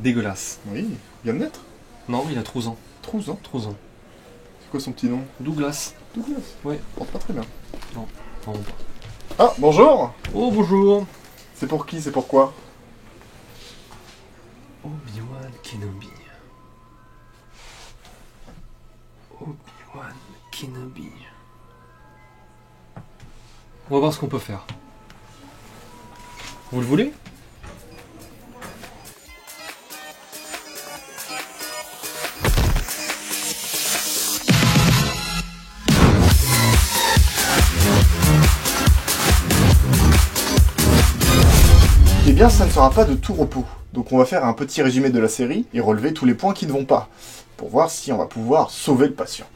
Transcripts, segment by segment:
dégueulasse. Oui, il vient de naître. Non, il a 3 ans. 12 ans. 3 ans. C'est quoi son petit nom? Douglas. Douglas. Ouais. Porte pas très bien. Non, vraiment pas. Ah, bonjour. Oh, bonjour. C'est pour qui? C'est pourquoi? Obi-Wan Kenobi. Obi-Wan Kenobi. On va voir ce qu'on peut faire. Vous le voulez? Eh bien, ça ne sera pas de tout repos. Donc on va faire un petit résumé de la série et relever tous les points qui ne vont pas, pour voir si on va pouvoir sauver le patient.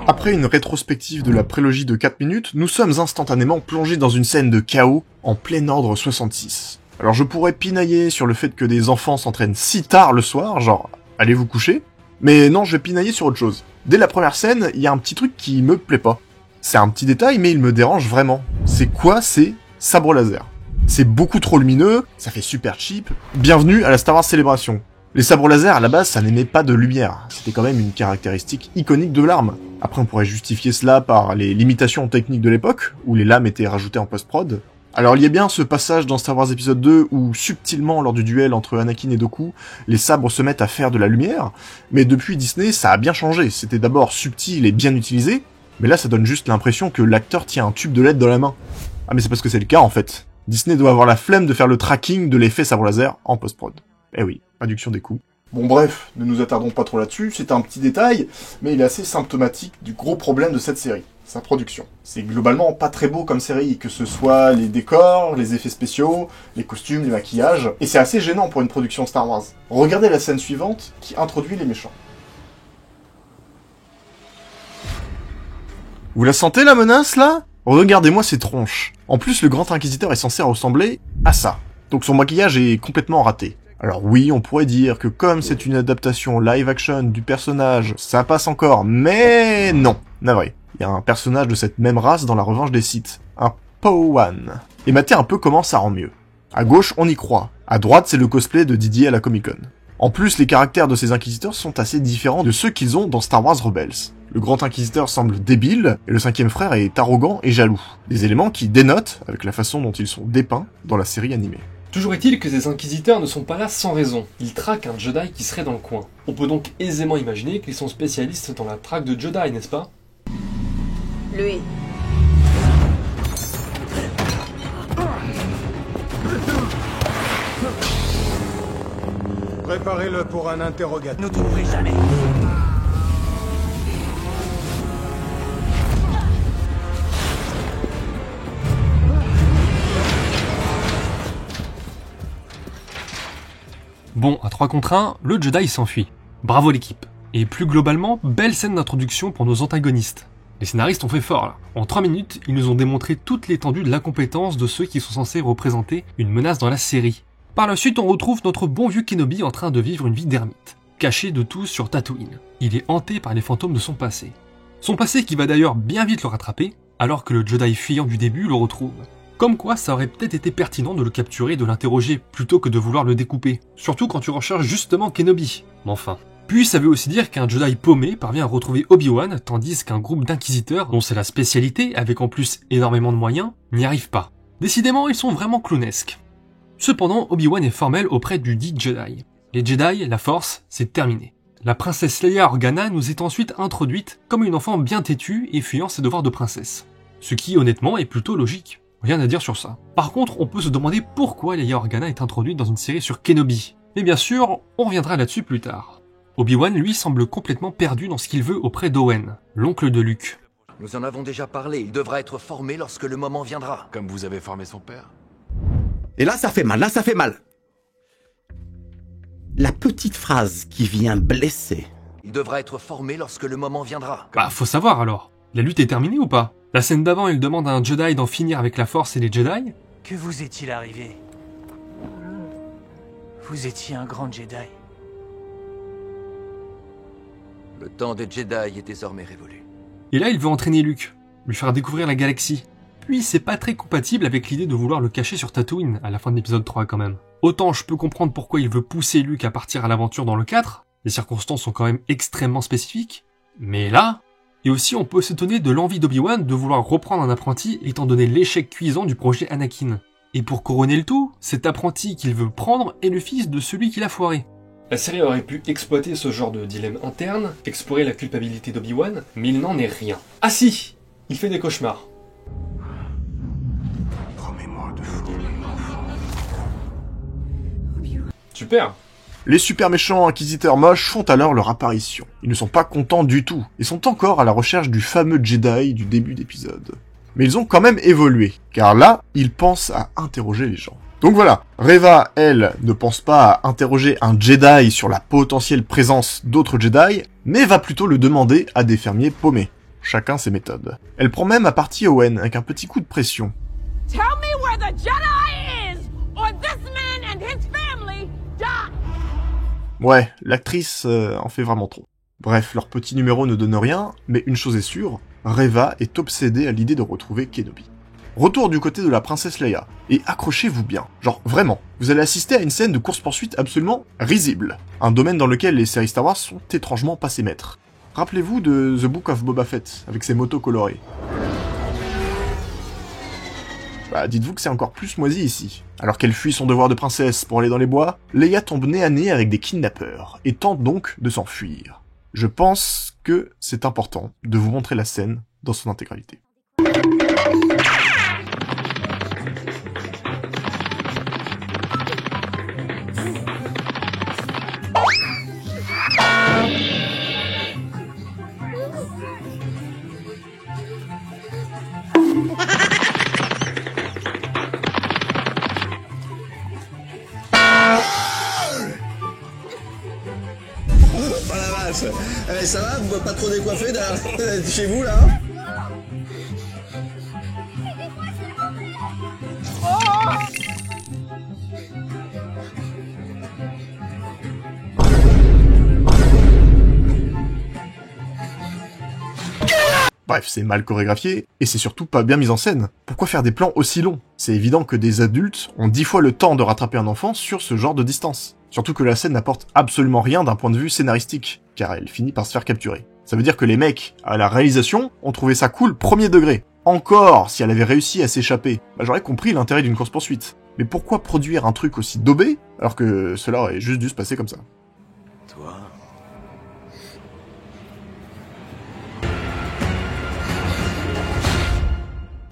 Après une rétrospective de la prélogie de 4 minutes, nous sommes instantanément plongés dans une scène de chaos en plein ordre 66. Alors je pourrais pinailler sur le fait que des enfants s'entraînent si tard le soir, genre allez vous coucher, mais non, je vais pinailler sur autre chose. Dès la première scène, il y a un petit truc qui me plaît pas. C'est un petit détail, mais il me dérange vraiment. C'est quoi ces sabres laser? C'est beaucoup trop lumineux, ça fait super cheap. Bienvenue à la Star Wars Célébration. Les sabres laser, à la base, ça n'émet pas de lumière. C'était quand même une caractéristique iconique de l'arme. Après, on pourrait justifier cela par les limitations techniques de l'époque, où les lames étaient rajoutées en post-prod. Alors il y a bien ce passage dans Star Wars épisode 2 où, subtilement, lors du duel entre Anakin et Dooku, les sabres se mettent à faire de la lumière, mais depuis Disney, ça a bien changé. C'était d'abord subtil et bien utilisé, mais là ça donne juste l'impression que l'acteur tient un tube de LED dans la main. Ah mais c'est parce que c'est le cas en fait. Disney doit avoir la flemme de faire le tracking de l'effet sabre laser en post-prod. Eh oui, réduction des coûts. Bon bref, ne nous attardons pas trop là-dessus, c'est un petit détail, mais il est assez symptomatique du gros problème de cette série, sa production. C'est globalement pas très beau comme série, que ce soit les décors, les effets spéciaux, les costumes, les maquillages, et c'est assez gênant pour une production Star Wars. Regardez la scène suivante qui introduit les méchants. Vous la sentez la menace là? Regardez-moi ces tronches. En plus, le Grand Inquisiteur est censé ressembler à ça. Donc son maquillage est complètement raté. Alors oui, on pourrait dire que comme c'est une adaptation live-action du personnage, ça passe encore, mais non, navré. Il y a un personnage de cette même race dans La Revanche des Sith, un Padawan. Et matez un peu comment ça rend mieux. À gauche, on y croit. À droite, c'est le cosplay de Didier à la Comic-Con. En plus, les caractères de ces inquisiteurs sont assez différents de ceux qu'ils ont dans Star Wars Rebels. Le Grand Inquisiteur semble débile, et le cinquième frère est arrogant et jaloux. Des éléments qui dénotent avec la façon dont ils sont dépeints dans la série animée. Toujours est-il que ces inquisiteurs ne sont pas là sans raison. Ils traquent un Jedi qui serait dans le coin. On peut donc aisément imaginer qu'ils sont spécialistes dans la traque de Jedi, n'est-ce pas? Lui. Préparez-le pour un interrogatoire. Ne trouverez jamais. Bon, à 3 contre 1, le Jedi s'enfuit. Bravo l'équipe. Et plus globalement, belle scène d'introduction pour nos antagonistes. Les scénaristes ont fait fort là. En 3 minutes, ils nous ont démontré toute l'étendue de l'incompétence de ceux qui sont censés représenter une menace dans la série. Par la suite, on retrouve notre bon vieux Kenobi en train de vivre une vie d'ermite, caché de tous sur Tatooine. Il est hanté par les fantômes de son passé. Son passé qui va d'ailleurs bien vite le rattraper, alors que le Jedi fuyant du début le retrouve. Comme quoi, ça aurait peut-être été pertinent de le capturer et de l'interroger, plutôt que de vouloir le découper. Surtout quand tu recherches justement Kenobi. Mais enfin. Puis ça veut aussi dire qu'un Jedi paumé parvient à retrouver Obi-Wan, tandis qu'un groupe d'inquisiteurs, dont c'est la spécialité, avec en plus énormément de moyens, n'y arrive pas. Décidément, ils sont vraiment clownesques. Cependant, Obi-Wan est formel auprès du dit Jedi. Les Jedi, la Force, c'est terminé. La princesse Leia Organa nous est ensuite introduite comme une enfant bien têtue et fuyant ses devoirs de princesse. Ce qui, honnêtement, est plutôt logique. Rien à dire sur ça. Par contre, on peut se demander pourquoi Leia Organa est introduite dans une série sur Kenobi. Mais bien sûr, on reviendra là-dessus plus tard. Obi-Wan, lui, semble complètement perdu dans ce qu'il veut auprès d'Owen, l'oncle de Luke. Nous en avons déjà parlé, il devra être formé lorsque le moment viendra. Comme vous avez formé son père. Et là, ça fait mal, là, ça fait mal. La petite phrase qui vient blesser. Il devra être formé lorsque le moment viendra. Bah, faut savoir alors. La lutte est terminée ou pas? La scène d'avant, il demande à un Jedi d'en finir avec la Force et les Jedi. Que vous est-il arrivé? Vous étiez un grand Jedi. Le temps des Jedi est désormais révolu. Et là, il veut entraîner Luke. lui faire découvrir la galaxie. Puis c'est pas très compatible avec l'idée de vouloir le cacher sur Tatooine, à la fin de l'épisode 3 quand même. Autant je peux comprendre pourquoi il veut pousser Luke à partir à l'aventure dans le 4, les circonstances sont quand même extrêmement spécifiques, mais là... Et aussi on peut s'étonner de l'envie d'Obi-Wan de vouloir reprendre un apprenti étant donné l'échec cuisant du projet Anakin. Et pour couronner le tout, cet apprenti qu'il veut prendre est le fils de celui qui l'a foiré. La série aurait pu exploiter ce genre de dilemme interne, explorer la culpabilité d'Obi-Wan, mais il n'en est rien. Ah si, il fait des cauchemars. Promets-moi de fouler l'enfant. Super. Les super méchants inquisiteurs moches font alors leur apparition. Ils ne sont pas contents du tout, et sont encore à la recherche du fameux Jedi du début d'épisode. Mais ils ont quand même évolué, car là, ils pensent à interroger les gens. Donc voilà, Reva, elle, ne pense pas à interroger un Jedi sur la potentielle présence d'autres Jedi, mais va plutôt le demander à des fermiers paumés. Chacun ses méthodes. Elle prend même à partie Owen avec un petit coup de pression. Tell me where the Jedi is, or this man and his family die. Ouais, l'actrice en fait vraiment trop. Bref, leur petit numéro ne donne rien, mais une chose est sûre, Reva est obsédée à l'idée de retrouver Kenobi. Retour du côté de la princesse Leia, et accrochez-vous bien, genre vraiment, vous allez assister à une scène de course-poursuite absolument risible, un domaine dans lequel les séries Star Wars sont étrangement passées maîtres. Rappelez-vous de The Book of Boba Fett, avec ses motos colorées. Bah, dites-vous que c'est encore plus moisi ici. Alors qu'elle fuit son devoir de princesse pour aller dans les bois, Leia tombe nez à nez avec des kidnappeurs, et tente donc de s'enfuir. Je pense que c'est important de vous montrer la scène dans son intégralité. Oh la vache. Ça va, vous pas trop décoiffé chez vous là? Bref, c'est mal chorégraphié, et c'est surtout pas bien mis en scène. Pourquoi faire des plans aussi longs? C'est évident que des adultes ont 10 fois le temps de rattraper un enfant sur ce genre de distance. Surtout que la scène n'apporte absolument rien d'un point de vue scénaristique, car elle finit par se faire capturer. Ça veut dire que les mecs, à la réalisation, ont trouvé ça cool premier degré. Encore, si elle avait réussi à s'échapper, bah j'aurais compris l'intérêt d'une course-poursuite. Mais pourquoi produire un truc aussi daubé, alors que cela aurait juste dû se passer comme ça? Toi...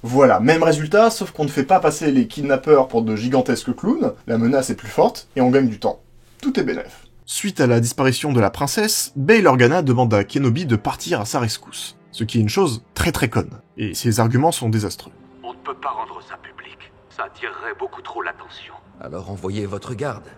Voilà, même résultat, sauf qu'on ne fait pas passer les kidnappeurs pour de gigantesques clowns, la menace est plus forte, et on gagne du temps. Tout est bénef. Suite à la disparition de la princesse, Bail Organa demande à Kenobi de partir à sa rescousse, ce qui est une chose très très conne, et ses arguments sont désastreux. On ne peut pas rendre ça public, ça attirerait beaucoup trop l'attention. Alors envoyez votre garde,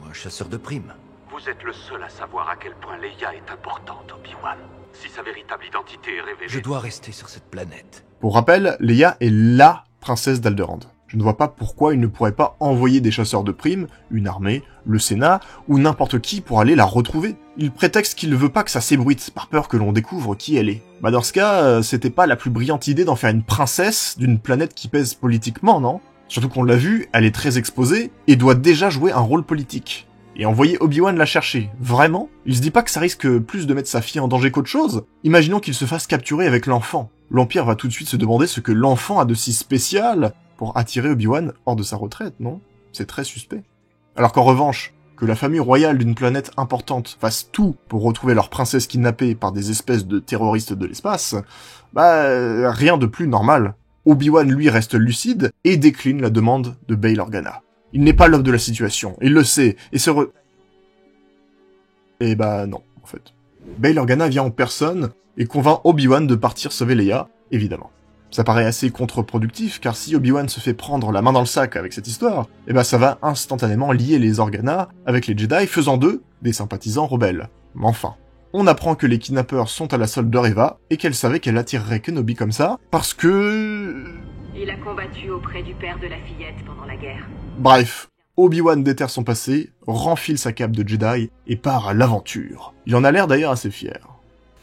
ou un chasseur de primes. Vous êtes le seul à savoir à quel point Leia est importante, Obi-Wan. Si sa véritable identité est révélée... Je dois rester sur cette planète. Pour rappel, Leia est LA princesse d'Alderaan. Je ne vois pas pourquoi il ne pourrait pas envoyer des chasseurs de primes, une armée, le Sénat, ou n'importe qui pour aller la retrouver. Il prétexte qu'il ne veut pas que ça s'ébruite, par peur que l'on découvre qui elle est. Bah dans ce cas, c'était pas la plus brillante idée d'en faire une princesse d'une planète qui pèse politiquement, non? Surtout qu'on l'a vu, elle est très exposée, et doit déjà jouer un rôle politique. Et envoyer Obi-Wan la chercher, vraiment? Il se dit pas que ça risque plus de mettre sa fille en danger qu'autre chose? Imaginons qu'il se fasse capturer avec l'enfant. L'Empire va tout de suite se demander ce que l'enfant a de si spécial pour attirer Obi-Wan hors de sa retraite, non? C'est très suspect. Alors qu'en revanche, que la famille royale d'une planète importante fasse tout pour retrouver leur princesse kidnappée par des espèces de terroristes de l'espace, bah rien de plus normal. Obi-Wan lui reste lucide et décline la demande de Bail Organa. Il n'est pas l'homme de la situation, il le sait, et Et bah non, en fait. Bail Organa vient en personne et convainc Obi-Wan de partir sauver Leia, évidemment. Ça paraît assez contre-productif, car si Obi-Wan se fait prendre la main dans le sac avec cette histoire, eh ben ça va instantanément lier les Organa avec les Jedi, faisant d'eux des sympathisants rebelles. Mais enfin, on apprend que les kidnappeurs sont à la solde de Reva, et qu'elle savait qu'elle attirerait Kenobi comme ça, parce que... Il a combattu auprès du père de la fillette pendant la guerre. Bref, Obi-Wan déterre son passé, renfile sa cape de Jedi, et part à l'aventure. Il en a l'air d'ailleurs assez fier.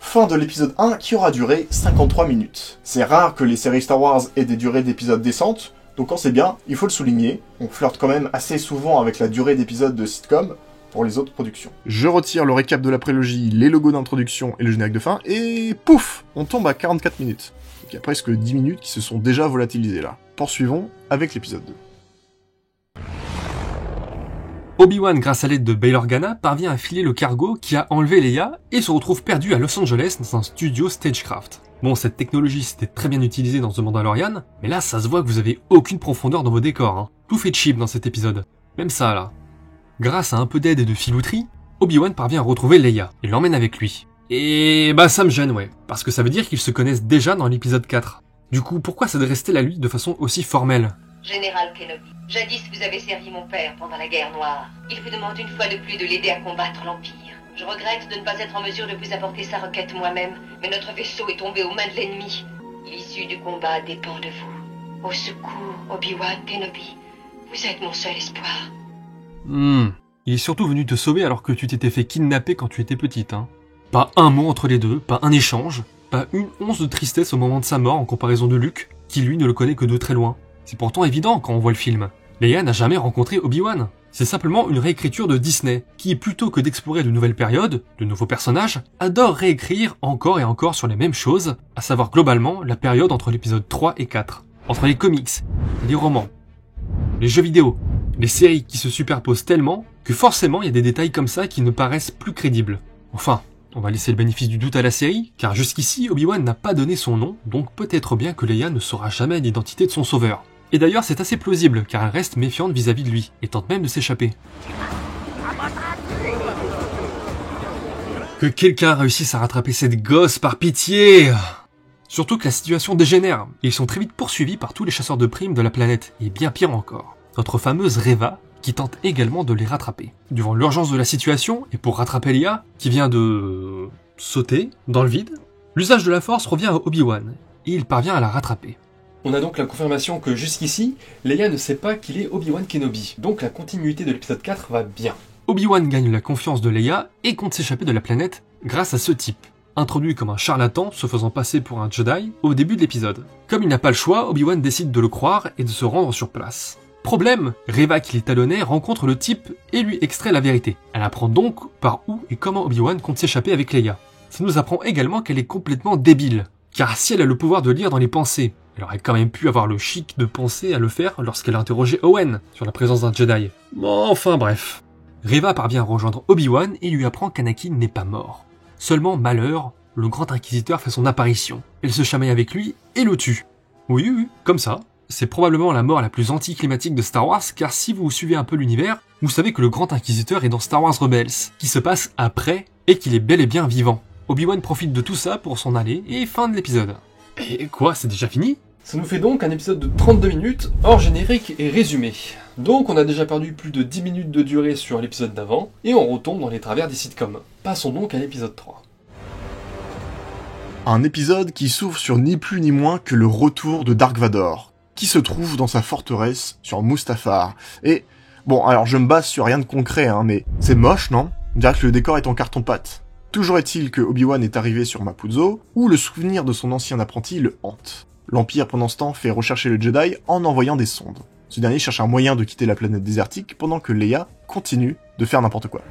Fin de l'épisode 1 qui aura duré 53 minutes. C'est rare que les séries Star Wars aient des durées d'épisodes décentes, donc quand c'est bien, il faut le souligner. On flirte quand même assez souvent avec la durée d'épisodes de sitcom pour les autres productions. Je retire le récap de la prélogie, les logos d'introduction et le générique de fin, et pouf, on tombe à 44 minutes. Donc il y a presque 10 minutes qui se sont déjà volatilisées là. Poursuivons avec l'épisode 2. Obi-Wan, grâce à l'aide de Bail Organa, parvient à filer le cargo qui a enlevé Leia et se retrouve perdu à Los Angeles dans un studio Stagecraft. Bon, cette technologie c'était très bien utilisée dans The Mandalorian, mais là ça se voit que vous avez aucune profondeur dans vos décors, hein. Tout fait cheap dans cet épisode. Même ça là. Grâce à un peu d'aide et de filouterie, Obi-Wan parvient à retrouver Leia et l'emmène avec lui. Et bah ça me gêne, ouais, parce que ça veut dire qu'ils se connaissent déjà dans l'épisode 4. Du coup, pourquoi s'adresse-t-elle à lui de façon aussi formelle ? Général Kenobi, jadis vous avez servi mon père pendant la guerre noire. Il vous demande une fois de plus de l'aider à combattre l'Empire. Je regrette de ne pas être en mesure de vous apporter sa requête moi-même, mais notre vaisseau est tombé aux mains de l'ennemi. L'issue du combat dépend de vous. Au secours, Obi-Wan Kenobi. Vous êtes mon seul espoir. Il est surtout venu te sauver alors que tu t'étais fait kidnapper quand tu étais petite, hein. Pas un mot entre les deux, pas un échange, pas une once de tristesse au moment de sa mort en comparaison de Luke, qui lui ne le connaît que de très loin. C'est pourtant évident quand on voit le film. Leia n'a jamais rencontré Obi-Wan. C'est simplement une réécriture de Disney, qui, plutôt que d'explorer de nouvelles périodes, de nouveaux personnages, adore réécrire encore et encore sur les mêmes choses, à savoir globalement la période entre l'épisode 3 et 4. Entre les comics, les romans, les jeux vidéo, les séries qui se superposent tellement que forcément il y a des détails comme ça qui ne paraissent plus crédibles. Enfin, on va laisser le bénéfice du doute à la série, car jusqu'ici Obi-Wan n'a pas donné son nom, donc peut-être bien que Leia ne saura jamais l'identité de son sauveur. Et d'ailleurs c'est assez plausible, car elle reste méfiante vis-à-vis de lui, et tente même de s'échapper. Que quelqu'un réussisse à rattraper cette gosse, par pitié! Surtout que la situation dégénère, et ils sont très vite poursuivis par tous les chasseurs de primes de la planète, et bien pire encore. Notre fameuse Reva, qui tente également de les rattraper. Devant l'urgence de la situation, et pour rattraper Leia, qui vient de sauter dans le vide, l'usage de la force revient à Obi-Wan, et il parvient à la rattraper. On a donc la confirmation que jusqu'ici, Leia ne sait pas qu'il est Obi-Wan Kenobi, donc la continuité de l'épisode 4 va bien. Obi-Wan gagne la confiance de Leia et compte s'échapper de la planète grâce à ce type, introduit comme un charlatan se faisant passer pour un Jedi au début de l'épisode. Comme il n'a pas le choix, Obi-Wan décide de le croire et de se rendre sur place. Problème, Reva qui les talonnait rencontre le type et lui extrait la vérité. Elle apprend donc par où et comment Obi-Wan compte s'échapper avec Leia. Ça nous apprend également qu'elle est complètement débile, car si elle a le pouvoir de lire dans les pensées, elle aurait quand même pu avoir le chic de penser à le faire lorsqu'elle a interrogé Owen sur la présence d'un Jedi. Bon, enfin bref. Reva parvient à rejoindre Obi-Wan et lui apprend qu'Anakin n'est pas mort. Seulement, malheur, le grand inquisiteur fait son apparition. Elle se chamaille avec lui et le tue. Oui, comme ça. C'est probablement la mort la plus anticlimatique de Star Wars, car si vous suivez un peu l'univers, vous savez que le grand inquisiteur est dans Star Wars Rebels, qui se passe après, et qu'il est bel et bien vivant. Obi-Wan profite de tout ça pour s'en aller, et fin de l'épisode. Et quoi, c'est déjà fini ? Ça nous fait donc un épisode de 32 minutes, hors générique et résumé. Donc on a déjà perdu plus de 10 minutes de durée sur l'épisode d'avant, et on retombe dans les travers des sitcoms. Passons donc à l'épisode 3. Un épisode qui s'ouvre sur ni plus ni moins que le retour de Dark Vador, qui se trouve dans sa forteresse sur Mustafar. Et, bon, alors je me base sur rien de concret, hein, mais c'est moche, non ? On dirait que le décor est en carton-pâte. Toujours est-il que Obi-Wan est arrivé sur Mapuzzo, où le souvenir de son ancien apprenti le hante. L'Empire, pendant ce temps, fait rechercher le Jedi en envoyant des sondes. Ce dernier cherche un moyen de quitter la planète désertique pendant que Leia continue de faire n'importe quoi.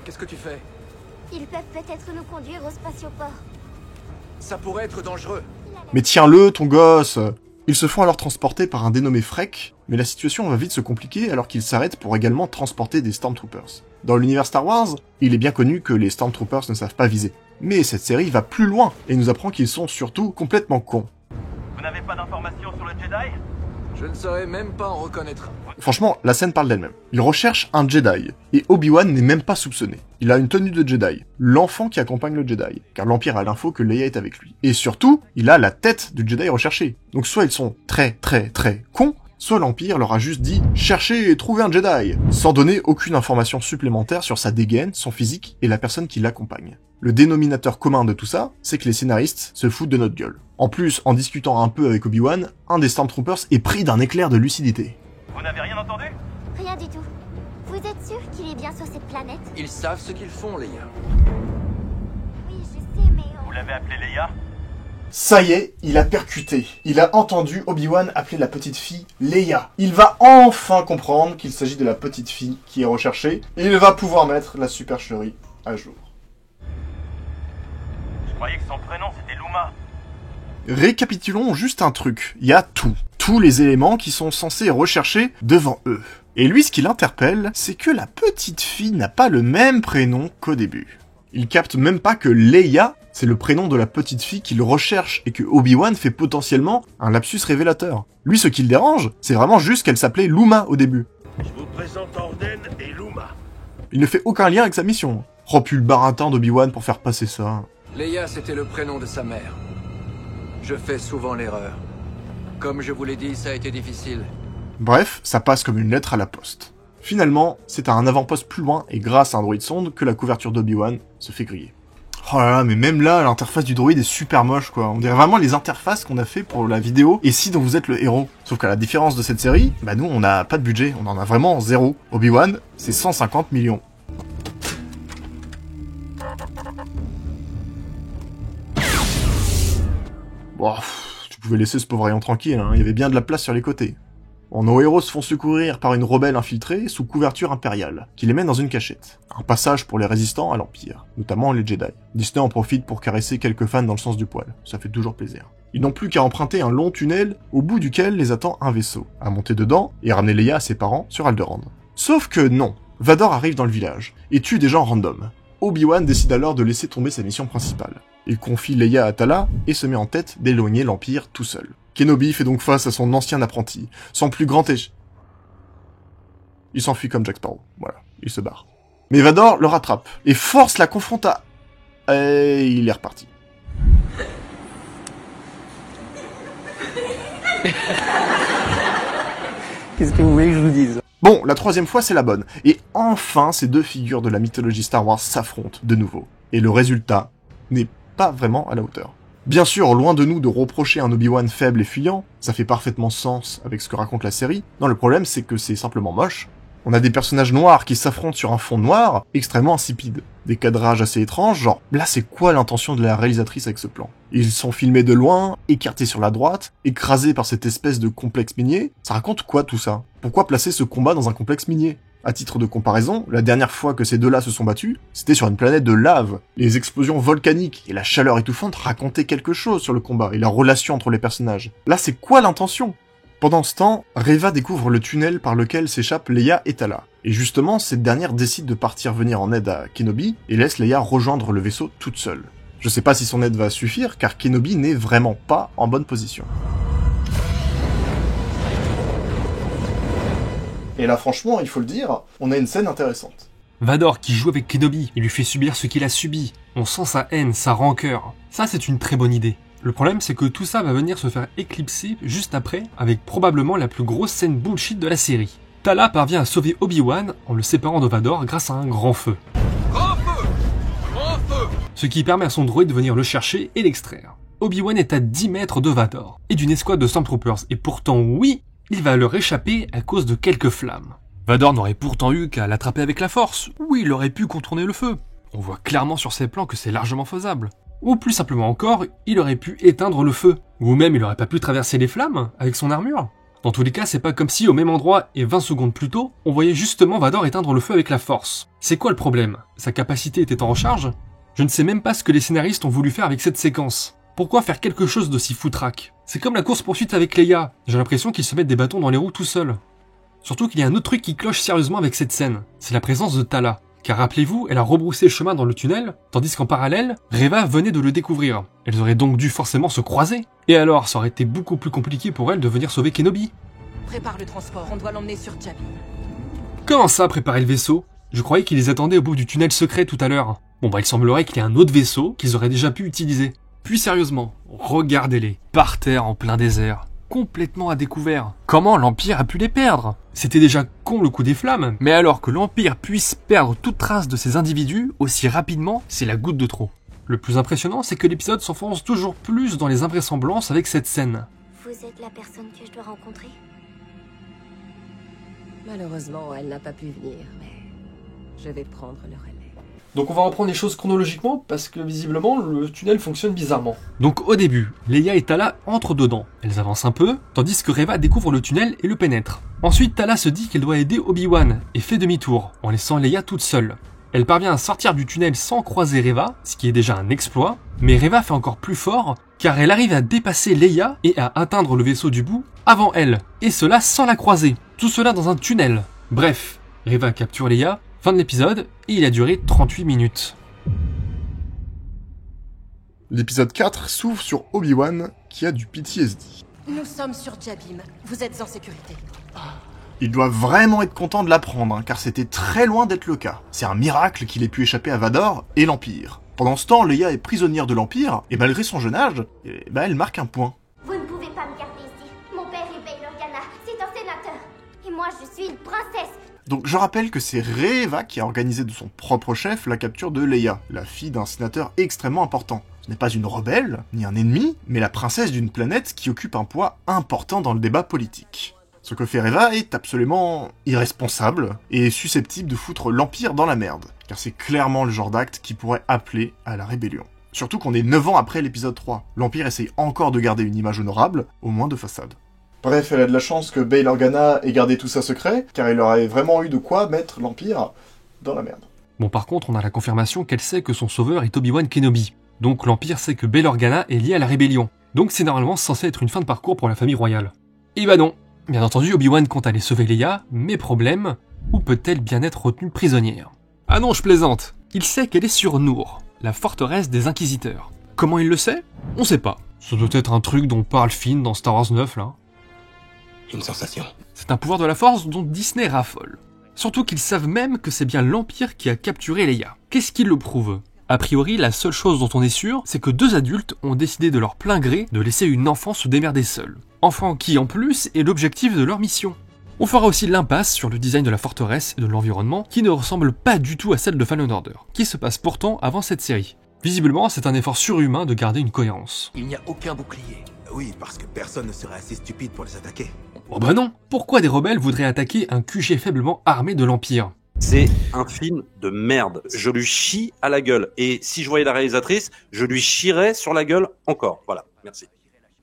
Qu'est-ce que tu fais ? Ils peuvent peut-être nous conduire au spatioport. Ça pourrait être dangereux. Mais tiens-le, ton gosse ! Ils se font alors transporter par un dénommé Freck, mais la situation va vite se compliquer alors qu'ils s'arrêtent pour également transporter des Stormtroopers. Dans l'univers Star Wars, il est bien connu que les Stormtroopers ne savent pas viser. Mais cette série va plus loin et nous apprend qu'ils sont surtout complètement cons. Vous n'avez pas d'informations sur le Jedi ? Je ne saurais même pas en reconnaître un. Franchement, la scène parle d'elle-même. Il recherche un Jedi, et Obi-Wan n'est même pas soupçonné. Il a une tenue de Jedi, l'enfant qui accompagne le Jedi, car l'Empire a l'info que Leia est avec lui. Et surtout, il a la tête du Jedi recherché. Donc soit ils sont très cons, soit l'Empire leur a juste dit « Cherchez et trouvez un Jedi », sans donner aucune information supplémentaire sur sa dégaine, son physique et la personne qui l'accompagne. Le dénominateur commun de tout ça, c'est que les scénaristes se foutent de notre gueule. En plus, en discutant un peu avec Obi-Wan, un des Stormtroopers est pris d'un éclair de lucidité. Vous n'avez rien entendu ? Rien du tout. Vous êtes sûr qu'il est bien sur cette planète ? Ils savent ce qu'ils font, Leia. Oui, je sais, mais Vous l'avez appelée Leia? Ça y est, il a percuté. Il a entendu Obi-Wan appeler la petite fille Leia. Il va enfin comprendre qu'il s'agit de la petite fille qui est recherchée, et il va pouvoir mettre la supercherie à jour. Je croyais que son prénom c'était Luma. Récapitulons juste un truc. Il y a tout. Tous les éléments qui sont censés rechercher devant eux. Et lui, ce qui l'interpelle, c'est que la petite fille n'a pas le même prénom qu'au début. Il capte même pas que Leia, c'est le prénom de la petite fille qu'il recherche et que Obi-Wan fait potentiellement un lapsus révélateur. Lui, ce qui le dérange, c'est vraiment juste qu'elle s'appelait Luma au début. Je vous présente Orden et Luma. Il ne fait aucun lien avec sa mission. Oh, puis le baratin d'Obi-Wan pour faire passer ça. Leia, c'était le prénom de sa mère. Je fais souvent l'erreur. Comme je vous l'ai dit, ça a été difficile. Bref, ça passe comme une lettre à la poste. Finalement, c'est à un avant-poste plus loin et grâce à un droïde sonde que la couverture d'Obi-Wan se fait griller. Oh là là, mais même là, l'interface du droïde est super moche, quoi. On dirait vraiment les interfaces qu'on a fait pour la vidéo et si dont vous êtes le héros. Sauf qu'à la différence de cette série, bah nous, on n'a pas de budget, on en a vraiment zéro. Obi-Wan, c'est 150 millions. Bon, tu pouvais laisser ce pauvre rayon tranquille, hein. Il y avait bien de la place sur les côtés. Bon, nos héros se font secourir par une rebelle infiltrée sous couverture impériale, qui les mène dans une cachette. Un passage pour les résistants à l'Empire, notamment les Jedi. Disney en profite pour caresser quelques fans dans le sens du poil, ça fait toujours plaisir. Ils n'ont plus qu'à emprunter un long tunnel au bout duquel les attend un vaisseau, à monter dedans et ramener Leia à ses parents sur Alderaan. Sauf que non, Vador arrive dans le village, et tue des gens random. Obi-Wan décide alors de laisser tomber sa mission principale. Il confie Leia à Tala et se met en tête d'éloigner l'Empire tout seul. Kenobi fait donc face à son ancien apprenti, son plus grand Il s'enfuit comme Jack Sparrow, voilà, il se barre. Mais Vador le rattrape, et force la confronte à... Et il est reparti. Qu'est-ce que vous voulez que je vous dise? Bon, la troisième fois c'est la bonne, et enfin ces deux figures de la mythologie Star Wars s'affrontent de nouveau. Et le résultat n'est pas vraiment à la hauteur. Bien sûr, loin de nous de reprocher un Obi-Wan faible et fuyant, ça fait parfaitement sens avec ce que raconte la série. Non, le problème c'est que c'est simplement moche. On a des personnages noirs qui s'affrontent sur un fond noir, extrêmement insipide. Des cadrages assez étranges, genre, là c'est quoi l'intention de la réalisatrice avec ce plan? Ils sont filmés de loin, écartés sur la droite, écrasés par cette espèce de complexe minier. Ça raconte quoi tout ça? Pourquoi placer ce combat dans un complexe minier? À titre de comparaison, la dernière fois que ces deux-là se sont battus, c'était sur une planète de lave. Les explosions volcaniques et la chaleur étouffante racontaient quelque chose sur le combat et la relation entre les personnages. Là, c'est quoi l'intention? Pendant ce temps, Reva découvre le tunnel par lequel s'échappent Leia et Tala. Et justement, cette dernière décide de partir venir en aide à Kenobi et laisse Leia rejoindre le vaisseau toute seule. Je sais pas si son aide va suffire, car Kenobi n'est vraiment pas en bonne position. Et là, franchement, il faut le dire, on a une scène intéressante. Vador qui joue avec Kenobi et lui fait subir ce qu'il a subi. On sent sa haine, sa rancœur. Ça, c'est une très bonne idée. Le problème, c'est que tout ça va venir se faire éclipser juste après, avec probablement la plus grosse scène bullshit de la série. Tala parvient à sauver Obi-Wan en le séparant de Vador grâce à un grand feu. Grand feu! Grand feu! Ce qui permet à son droïde de venir le chercher et l'extraire. Obi-Wan est à 10 mètres de Vador et d'une escouade de Stormtroopers, et pourtant oui, il va leur échapper à cause de quelques flammes. Vador n'aurait pourtant eu qu'à l'attraper avec la force, ou il aurait pu contourner le feu. On voit clairement sur ses plans que c'est largement faisable. Ou plus simplement encore, il aurait pu éteindre le feu. Ou même il aurait pas pu traverser les flammes avec son armure. Dans tous les cas, c'est pas comme si au même endroit et 20 secondes plus tôt, on voyait justement Vador éteindre le feu avec la force. C'est quoi le problème? Sa capacité était en recharge? Je ne sais même pas ce que les scénaristes ont voulu faire avec cette séquence. Pourquoi faire quelque chose d'aussi foutraque? C'est comme la course-poursuite avec Leia. J'ai l'impression qu'ils se mettent des bâtons dans les roues tout seuls. Surtout qu'il y a un autre truc qui cloche sérieusement avec cette scène. C'est la présence de Tala. Car rappelez-vous, elle a rebroussé chemin dans le tunnel, tandis qu'en parallèle, Reva venait de le découvrir. Elles auraient donc dû forcément se croiser. Et alors, ça aurait été beaucoup plus compliqué pour elle de venir sauver Kenobi. Prépare le transport, on doit l'emmener sur Jabi. Comment ça, préparer le vaisseau? Je croyais qu'ils les attendaient au bout du tunnel secret tout à l'heure. Bon bah il semblerait qu'il y ait un autre vaisseau qu'ils auraient déjà pu utiliser. Puis sérieusement, regardez-les, par terre en plein désert, complètement à découvert. Comment l'Empire a pu les perdre? C'était déjà con le coup des flammes, mais alors que l'Empire puisse perdre toute trace de ces individus aussi rapidement, c'est la goutte de trop. Le plus impressionnant, c'est que l'épisode s'enfonce toujours plus dans les invraisemblances avec cette scène. Vous êtes la personne que je dois rencontrer? Malheureusement, elle n'a pas pu venir, mais je vais prendre le relais. Donc on va reprendre les choses chronologiquement, parce que visiblement, le tunnel fonctionne bizarrement. Donc au début, Leia et Tala entrent dedans. Elles avancent un peu, tandis que Reva découvre le tunnel et le pénètre. Ensuite, Tala se dit qu'elle doit aider Obi-Wan, et fait demi-tour, en laissant Leia toute seule. Elle parvient à sortir du tunnel sans croiser Reva, ce qui est déjà un exploit, mais Reva fait encore plus fort, car elle arrive à dépasser Leia et à atteindre le vaisseau du bout avant elle, et cela sans la croiser. Tout cela dans un tunnel. Bref, Reva capture Leia, fin de l'épisode, et il a duré 38 minutes. L'épisode 4 s'ouvre sur Obi-Wan, qui a du PTSD. Nous sommes sur Jabim. Vous êtes en sécurité. Il doit vraiment être content de l'apprendre, car c'était très loin d'être le cas. C'est un miracle qu'il ait pu échapper à Vador et l'Empire. Pendant ce temps, Leia est prisonnière de l'Empire, et malgré son jeune âge, elle marque un point. Vous ne pouvez pas me garder ici. Mon père est Bail Organa, c'est un sénateur. Et moi, je suis une princesse. Donc je rappelle que c'est Reva qui a organisé de son propre chef la capture de Leia, la fille d'un sénateur extrêmement important. Ce n'est pas une rebelle, ni un ennemi, mais la princesse d'une planète qui occupe un poids important dans le débat politique. Ce que fait Reva est absolument irresponsable et susceptible de foutre l'Empire dans la merde, car c'est clairement le genre d'acte qui pourrait appeler à la rébellion. Surtout qu'on est 9 ans après l'épisode 3, l'Empire essaye encore de garder une image honorable, au moins de façade. Bref, elle a de la chance que Bail Organa ait gardé tout ça secret, car il aurait vraiment eu de quoi mettre l'Empire dans la merde. Bon, par contre, on a la confirmation qu'elle sait que son sauveur est Obi-Wan Kenobi. Donc l'Empire sait que Bail Organa est lié à la rébellion. Donc c'est normalement censé être une fin de parcours pour la famille royale. Et bah non. Bien entendu, Obi-Wan compte aller sauver Leia, mais problème, où peut-elle bien être retenue prisonnière? Ah non, je plaisante. Il sait qu'elle est sur Nour, la forteresse des Inquisiteurs. Comment il le sait? On sait pas. Ça doit être un truc dont parle Finn dans Star Wars 9, là. Une sensation. C'est un pouvoir de la Force dont Disney raffole. Surtout qu'ils savent même que c'est bien l'Empire qui a capturé Leia. Qu'est-ce qui le prouve? A priori, la seule chose dont on est sûr, c'est que 2 adultes ont décidé de leur plein gré de laisser une enfant se démerder seule. Enfant qui, en plus, est l'objectif de leur mission. On fera aussi l'impasse sur le design de la forteresse et de l'environnement, qui ne ressemble pas du tout à celle de Fallen Order, qui se passe pourtant avant cette série. Visiblement, c'est un effort surhumain de garder une cohérence. Il n'y a aucun bouclier. Oui, parce que personne ne serait assez stupide pour les attaquer. Oh bah non! Pourquoi des rebelles voudraient attaquer un QG faiblement armé de l'Empire? C'est un film de merde. Je lui chie à la gueule. Et si je voyais la réalisatrice, je lui chierais sur la gueule encore. Voilà, merci.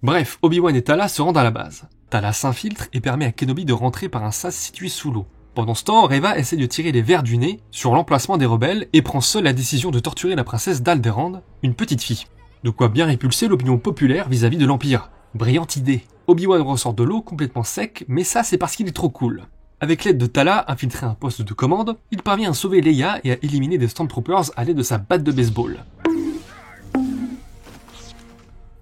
Bref, Obi-Wan et Tala se rendent à la base. Tala s'infiltre et permet à Kenobi de rentrer par un sas situé sous l'eau. Pendant ce temps, Reva essaie de tirer les vers du nez sur l'emplacement des rebelles et prend seule la décision de torturer la princesse d'Alderaan, une petite fille. De quoi bien répulser l'opinion populaire vis-à-vis de l'Empire. Brillante idée. Obi-Wan ressort de l'eau complètement sec, mais ça c'est parce qu'il est trop cool. Avec l'aide de Tala, infiltré à un poste de commande, il parvient à sauver Leia et à éliminer des Stormtroopers à l'aide de sa batte de baseball.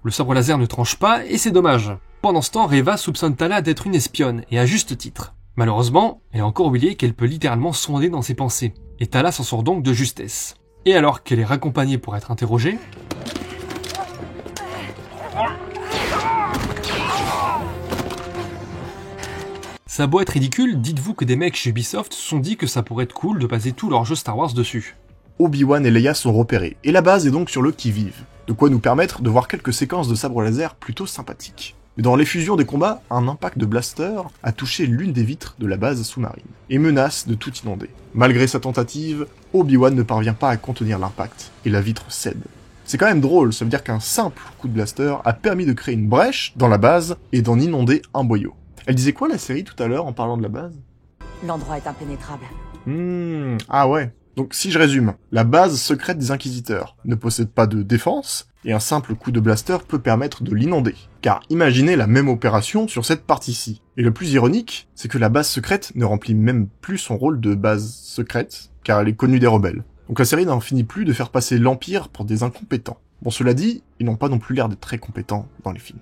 Le sabre laser ne tranche pas et c'est dommage. Pendant ce temps, Reva soupçonne Tala d'être une espionne, et à juste titre. Malheureusement, elle a encore oublié qu'elle peut littéralement sonder dans ses pensées, et Tala s'en sort donc de justesse. Et alors qu'elle est raccompagnée pour être interrogée... Ça a beau être ridicule, dites-vous que des mecs chez Ubisoft se sont dit que ça pourrait être cool de baser tous leurs jeux Star Wars dessus. Obi-Wan et Leia sont repérés, et la base est donc sur le qui-vive. De quoi nous permettre de voir quelques séquences de sabre laser plutôt sympathiques. Mais dans l'effusion des combats, un impact de blaster a touché l'une des vitres de la base sous-marine, et menace de tout inonder. Malgré sa tentative, Obi-Wan ne parvient pas à contenir l'impact, et la vitre cède. C'est quand même drôle, ça veut dire qu'un simple coup de blaster a permis de créer une brèche dans la base et d'en inonder un boyau. Elle disait quoi la série tout à l'heure en parlant de la base? L'endroit est impénétrable. Ah ouais. Donc si je résume, la base secrète des Inquisiteurs ne possède pas de défense, et un simple coup de blaster peut permettre de l'inonder. Car imaginez la même opération sur cette partie-ci. Et le plus ironique, c'est que la base secrète ne remplit même plus son rôle de base secrète, car elle est connue des rebelles. Donc la série n'en finit plus de faire passer l'Empire pour des incompétents. Bon, cela dit, ils n'ont pas non plus l'air d'être très compétents dans les films.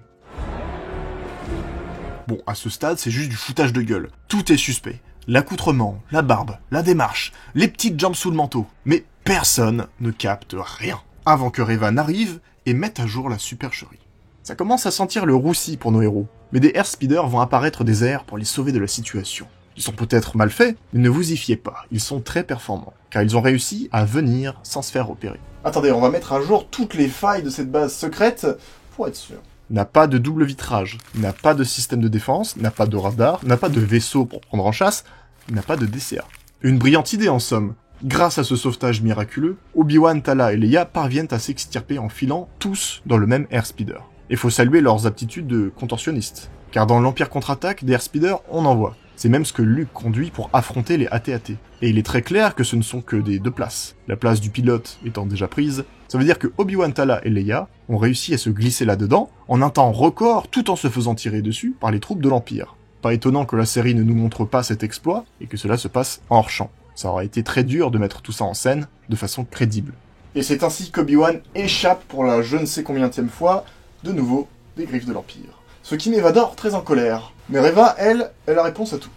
Bon, à ce stade, c'est juste du foutage de gueule. Tout est suspect. L'accoutrement, la barbe, la démarche, les petites jambes sous le manteau. Mais personne ne capte rien. Avant que Reva n'arrive et mette à jour la supercherie. Ça commence à sentir le roussi pour nos héros. Mais des airspeeders vont apparaître des airs pour les sauver de la situation. Ils sont peut-être mal faits, mais ne vous y fiez pas. Ils sont très performants. Car ils ont réussi à venir sans se faire repérer. Attendez, on va mettre à jour toutes les failles de cette base secrète pour être sûr. N'a pas de double vitrage, n'a pas de système de défense, n'a pas de radar, n'a pas de vaisseau pour prendre en chasse, n'a pas de DCA. Une brillante idée en somme, Grâce à ce sauvetage miraculeux, Obi-Wan, Tala et Leia parviennent à s'extirper en filant tous dans le même airspeeder. Et faut saluer leurs aptitudes de contorsionnistes. Car dans l'Empire contre-attaque, des airspeeders, on en voit. C'est même ce que Luke conduit pour affronter les AT-AT. Et il est très clair que ce ne sont que des 2 places. La place du pilote étant déjà prise, ça veut dire que Obi-Wan, Tala et Leia ont réussi à se glisser là-dedans en un temps record tout en se faisant tirer dessus par les troupes de l'Empire. Pas étonnant que la série ne nous montre pas cet exploit et que cela se passe hors champ. Ça aurait été très dur de mettre tout ça en scène de façon crédible. Et c'est ainsi qu'Obi-Wan échappe pour la je ne sais combienième fois, de nouveau, des griffes de l'Empire. Ce qui met Vador très en colère. Mais Reva, elle a la réponse à tout.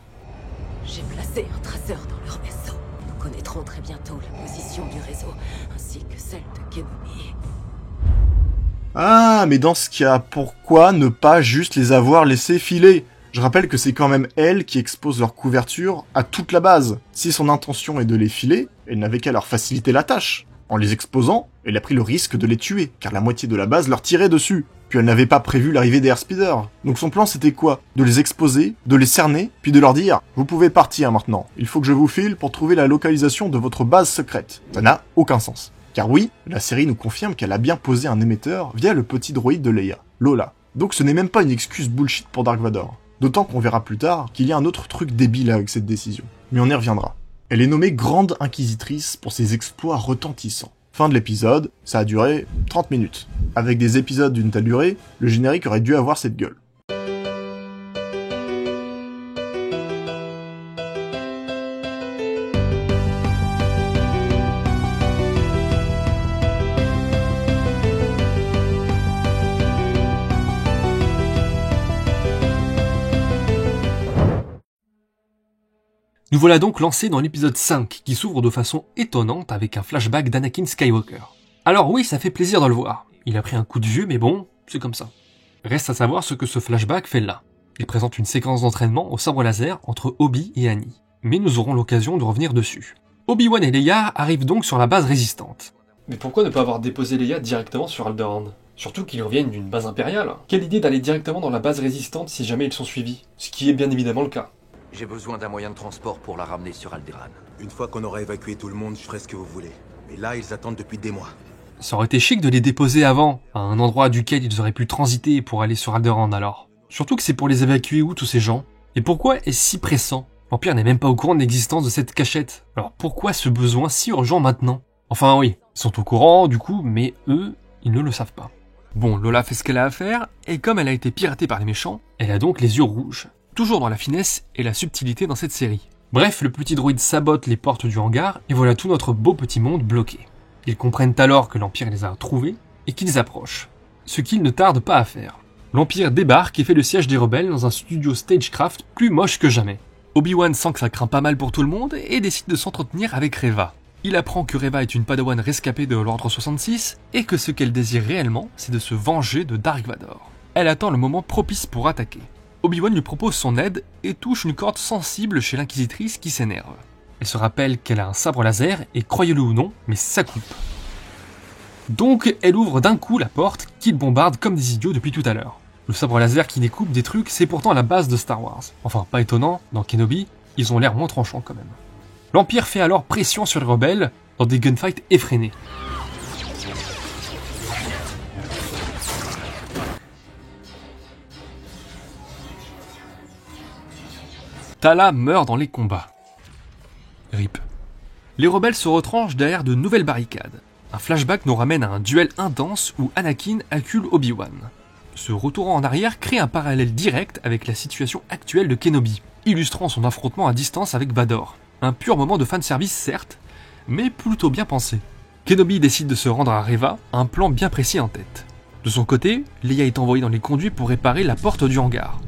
J'ai placé un traceur dans leur vaisseau. Nous connaîtrons très bientôt la position du réseau, ainsi que celle de Kenobi. Ah, mais dans ce cas, pourquoi ne pas juste les avoir laissés filer ? Je rappelle que c'est quand même elle qui expose leur couverture à toute la base. Si son intention est de les filer, elle n'avait qu'à leur faciliter la tâche. En les exposant, elle a pris le risque de les tuer, car la moitié de la base leur tirait dessus. Puis elle n'avait pas prévu l'arrivée des airspeeders. Donc son plan c'était quoi ? De les exposer, de les cerner, puis de leur dire « Vous pouvez partir maintenant, il faut que je vous file pour trouver la localisation de votre base secrète. » Ça n'a aucun sens. Car oui, la série nous confirme qu'elle a bien posé un émetteur via le petit droïde de Leia, Lola. Donc ce n'est même pas une excuse bullshit pour Dark Vador. D'autant qu'on verra plus tard qu'il y a un autre truc débile avec cette décision. Mais on y reviendra. Elle est nommée Grande Inquisitrice pour ses exploits retentissants. Fin de l'épisode, ça a duré 30 minutes. Avec des épisodes d'une telle durée, le générique aurait dû avoir cette gueule. Nous voilà donc lancés dans l'épisode 5, qui s'ouvre de façon étonnante avec un flashback d'Anakin Skywalker. Alors oui, ça fait plaisir de le voir. Il a pris un coup de vieux, mais bon, c'est comme ça. Reste à savoir ce que ce flashback fait là. Il présente une séquence d'entraînement au sabre laser entre Obi et Annie. Mais nous aurons l'occasion de revenir dessus. Obi-Wan et Leia arrivent donc sur la base résistante. Mais pourquoi ne pas avoir déposé Leia directement sur Alderaan ? Surtout qu'ils reviennent d'une base impériale. Quelle idée d'aller directement dans la base résistante si jamais ils sont suivis ? Ce qui est bien évidemment le cas. J'ai besoin d'un moyen de transport pour la ramener sur Alderaan. Une fois qu'on aura évacué tout le monde, je ferai ce que vous voulez. Mais là, ils attendent depuis des mois. Ça aurait été chic de les déposer avant, à un endroit duquel ils auraient pu transiter pour aller sur Alderaan alors. Surtout que c'est pour les évacuer où tous ces gens ? Et pourquoi est-ce si pressant ? L'Empire n'est même pas au courant de l'existence de cette cachette. Alors pourquoi ce besoin si urgent maintenant ? Enfin oui, ils sont au courant du coup, mais eux, ils ne le savent pas. Bon, Lola fait ce qu'elle a à faire, et comme elle a été piratée par les méchants, elle a donc les yeux rouges. Toujours dans la finesse et la subtilité dans cette série. Bref, le petit droïde sabote les portes du hangar, et voilà tout notre beau petit monde bloqué. Ils comprennent alors que l'Empire les a trouvés, et qu'ils approchent. Ce qu'ils ne tardent pas à faire. L'Empire débarque et fait le siège des rebelles dans un studio Stagecraft plus moche que jamais. Obi-Wan sent que ça craint pas mal pour tout le monde, et décide de s'entretenir avec Reva. Il apprend que Reva est une padawan rescapée de l'Ordre 66, et que ce qu'elle désire réellement, c'est de se venger de Dark Vador. Elle attend le moment propice pour attaquer. Obi-Wan lui propose son aide et touche une corde sensible chez l'inquisitrice qui s'énerve. Elle se rappelle qu'elle a un sabre laser et croyez-le ou non, mais ça coupe. Donc elle ouvre d'un coup la porte qu'ils bombardent comme des idiots depuis tout à l'heure. Le sabre laser qui découpe des trucs, c'est pourtant la base de Star Wars. Enfin, pas étonnant, dans Kenobi, ils ont l'air moins tranchants quand même. L'Empire fait alors pression sur les rebelles dans des gunfights effrénés. Tala meurt dans les combats. RIP. Les rebelles se retranchent derrière de nouvelles barricades. Un flashback nous ramène à un duel intense où Anakin accule Obi-Wan. Ce retour en arrière crée un parallèle direct avec la situation actuelle de Kenobi, illustrant son affrontement à distance avec Vador. Un pur moment de fanservice certes, mais plutôt bien pensé. Kenobi décide de se rendre à Reva, un plan bien précis en tête. De son côté, Leia est envoyée dans les conduits pour réparer la porte du hangar.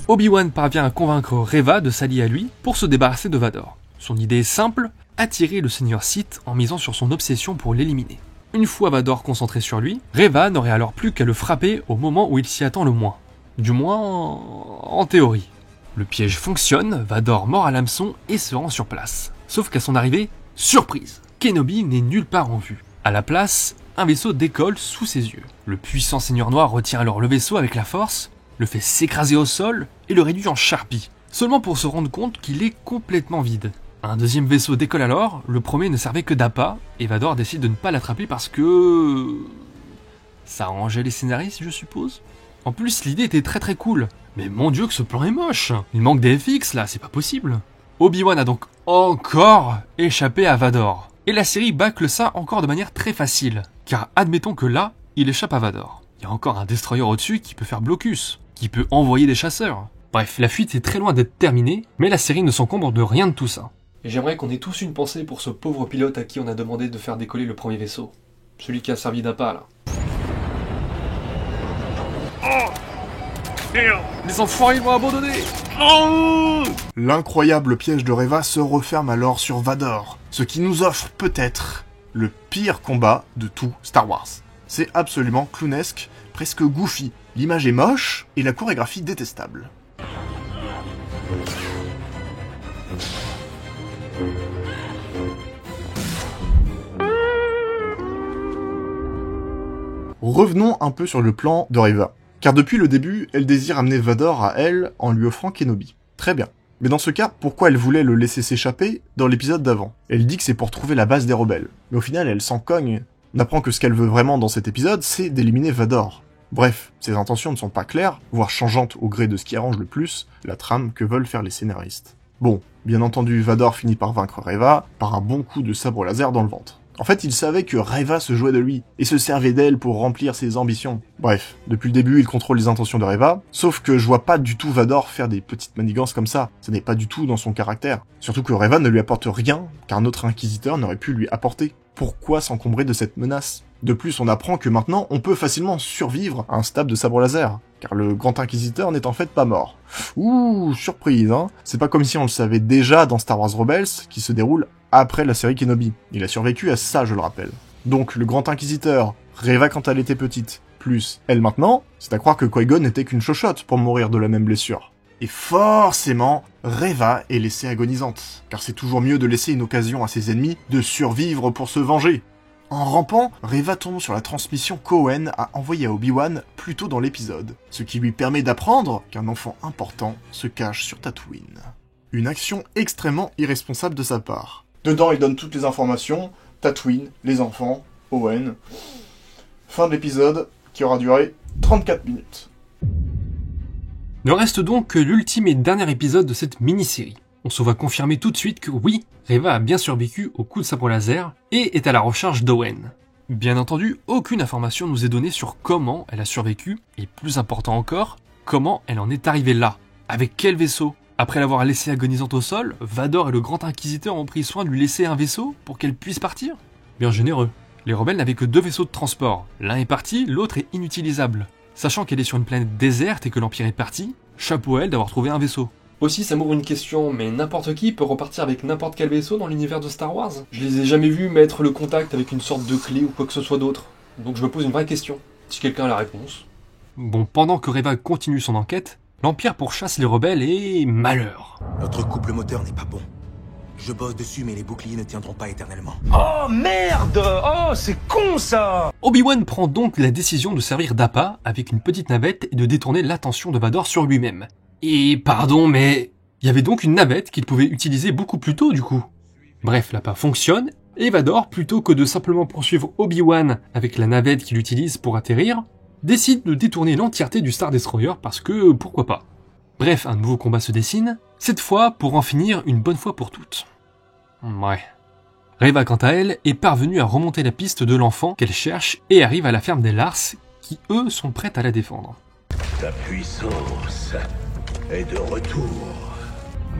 Obi-Wan parvient à convaincre Reva de s'allier à lui pour se débarrasser de Vador. Son idée est simple, attirer le Seigneur Sith en misant sur son obsession pour l'éliminer. Une fois Vador concentré sur lui, Reva n'aurait alors plus qu'à le frapper au moment où il s'y attend le moins. Du moins, en théorie. Le piège fonctionne, Vador mord à l'hameçon et se rend sur place. Sauf qu'à son arrivée, surprise, Kenobi n'est nulle part en vue. À la place, un vaisseau décolle sous ses yeux. Le puissant Seigneur Noir retient alors le vaisseau avec la force, le fait s'écraser au sol et le réduit en charpie, seulement pour se rendre compte qu'il est complètement vide. Un deuxième vaisseau décolle alors, le premier ne servait que d'appât, et Vador décide de ne pas l'attraper parce que... ça arrangeait les scénaristes, je suppose. En plus, l'idée était très cool, mais mon dieu que ce plan est moche. Il manque des FX là, c'est pas possible. Obi-Wan a donc encore échappé à Vador. Et la série bâcle ça encore de manière très facile, car admettons que là, il échappe à Vador. Il y a encore un destroyer au-dessus qui peut faire blocus, qui peut envoyer des chasseurs. Bref, la fuite est très loin d'être terminée, mais la série ne s'encombre de rien de tout ça. Et j'aimerais qu'on ait tous une pensée pour ce pauvre pilote à qui on a demandé de faire décoller le premier vaisseau. Celui qui a servi d'appât, là. Les enfoirés m'ont abandonné. Oh, l'incroyable piège de Reva se referme alors sur Vador, ce qui nous offre peut-être le pire combat de tout Star Wars. C'est absolument clownesque, presque goofy. L'image est moche et la chorégraphie détestable. Revenons un peu sur le plan de Reva. Car depuis le début, elle désire amener Vador à elle en lui offrant Kenobi. Très bien. Mais dans ce cas, pourquoi elle voulait le laisser s'échapper dans l'épisode d'avant? Elle dit que c'est pour trouver la base des rebelles. Mais au final, elle s'en cogne. On apprend que ce qu'elle veut vraiment dans cet épisode, c'est d'éliminer Vador. Bref, ses intentions ne sont pas claires, voire changeantes au gré de ce qui arrange le plus la trame que veulent faire les scénaristes. Bon, bien entendu, Vador finit par vaincre Reva par un bon coup de sabre laser dans le ventre. En fait, il savait que Reva se jouait de lui, et se servait d'elle pour remplir ses ambitions. Bref, depuis le début, il contrôle les intentions de Reva, sauf que je vois pas du tout Vador faire des petites manigances comme ça. Ce n'est pas du tout dans son caractère. Surtout que Reva ne lui apporte rien, qu'un autre inquisiteur n'aurait pu lui apporter. Pourquoi s'encombrer de cette menace? De plus, on apprend que maintenant, on peut facilement survivre à un stab de sabre laser, car le Grand Inquisiteur n'est en fait pas mort. Ouh, surprise, hein. C'est pas comme si on le savait déjà dans Star Wars Rebels, qui se déroule après la série Kenobi. Il a survécu à ça, je le rappelle. Donc, le Grand Inquisiteur, Reva quand elle était petite, plus elle maintenant, c'est à croire que Qui-Gon n'était qu'une chochotte pour mourir de la même blessure. Et forcément, Reva est laissée agonisante, car c'est toujours mieux de laisser une occasion à ses ennemis de survivre pour se venger. En rampant, Reva tombe sur la transmission qu'Owen a envoyée à Obi-Wan plus tôt dans l'épisode, ce qui lui permet d'apprendre qu'un enfant important se cache sur Tatooine. Une action extrêmement irresponsable de sa part. Dedans, il donne toutes les informations, Tatooine, les enfants, Owen. Fin de l'épisode, qui aura duré 34 minutes. Ne reste donc que l'ultime et dernier épisode de cette mini-série. On se voit confirmer tout de suite que oui, Reva a bien survécu au coup de sabre laser et est à la recherche d'Owen. Bien entendu, aucune information nous est donnée sur comment elle a survécu, et plus important encore, comment elle en est arrivée là. Avec quel vaisseau? Après l'avoir laissée agonisante au sol, Vador et le Grand Inquisiteur ont pris soin de lui laisser un vaisseau pour qu'elle puisse partir? Bien généreux. Les rebelles n'avaient que 2 vaisseaux de transport. L'un est parti, l'autre est inutilisable. Sachant qu'elle est sur une planète déserte et que l'Empire est parti, chapeau à elle d'avoir trouvé un vaisseau. Aussi, ça m'ouvre une question, mais n'importe qui peut repartir avec n'importe quel vaisseau dans l'univers de Star Wars? Je les ai jamais vus mettre le contact avec une sorte de clé ou quoi que ce soit d'autre. Donc je me pose une vraie question. Si quelqu'un a la réponse. Bon, pendant que Reva continue son enquête, l'Empire pourchasse les rebelles et... malheur. Notre couple moteur n'est pas bon. Je bosse dessus, mais les boucliers ne tiendront pas éternellement. Oh merde! Oh, c'est con ça! Obi-Wan prend donc la décision de servir d'appât avec une petite navette et de détourner l'attention de Vador sur lui-même. Et pardon, mais... il y avait donc une navette qu'il pouvait utiliser beaucoup plus tôt du coup. Bref, l'appât fonctionne, et Vador, plutôt que de simplement poursuivre Obi-Wan avec la navette qu'il utilise pour atterrir, décide de détourner l'entièreté du Star Destroyer parce que pourquoi pas. Bref, un nouveau combat se dessine, cette fois pour en finir une bonne fois pour toutes. Ouais. Reva, quant à elle, est parvenue à remonter la piste de l'enfant qu'elle cherche et arrive à la ferme des Lars, qui eux sont prêts à la défendre. Ta puissance est de retour,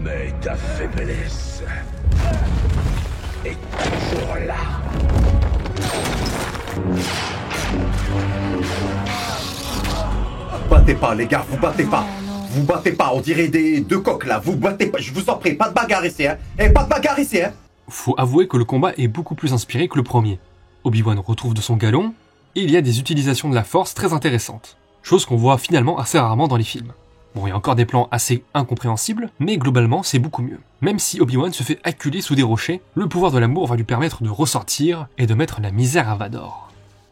mais ta faiblesse est toujours là. Battez pas, les gars, vous battez pas. Vous battez pas, on dirait des 2 coqs là, vous battez pas, je vous en prie, pas de bagarre ici, hein. Et pas de bagarre ici, hein. Faut avouer que le combat est beaucoup plus inspiré que le premier. Obi-Wan retrouve de son galon, et il y a des utilisations de la force très intéressantes. Chose qu'on voit finalement assez rarement dans les films. Bon, il y a encore des plans assez incompréhensibles, mais globalement c'est beaucoup mieux. Même si Obi-Wan se fait acculer sous des rochers, le pouvoir de l'amour va lui permettre de ressortir et de mettre la misère à Vador.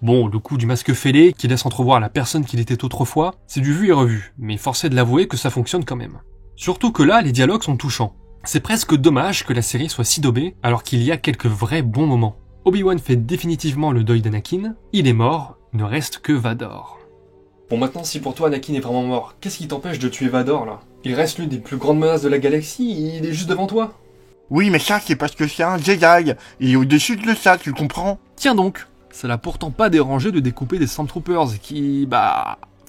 Bon, le coup du masque fêlé, qui laisse entrevoir la personne qu'il était autrefois, c'est du vu et revu, mais force est de l'avouer que ça fonctionne quand même. Surtout que là, les dialogues sont touchants. C'est presque dommage que la série soit si daubée alors qu'il y a quelques vrais bons moments. Obi-Wan fait définitivement le deuil d'Anakin, il est mort, ne reste que Vador. Bon, maintenant, si pour toi Anakin est vraiment mort, qu'est-ce qui t'empêche de tuer Vador, là? Il reste l'une des plus grandes menaces de la galaxie, il est juste devant toi. Oui, mais ça, c'est parce que c'est un Jedi. Il est au-dessus de ça, tu comprends? Tiens donc, ça l'a pourtant pas dérangé de découper des Stormtroopers qui,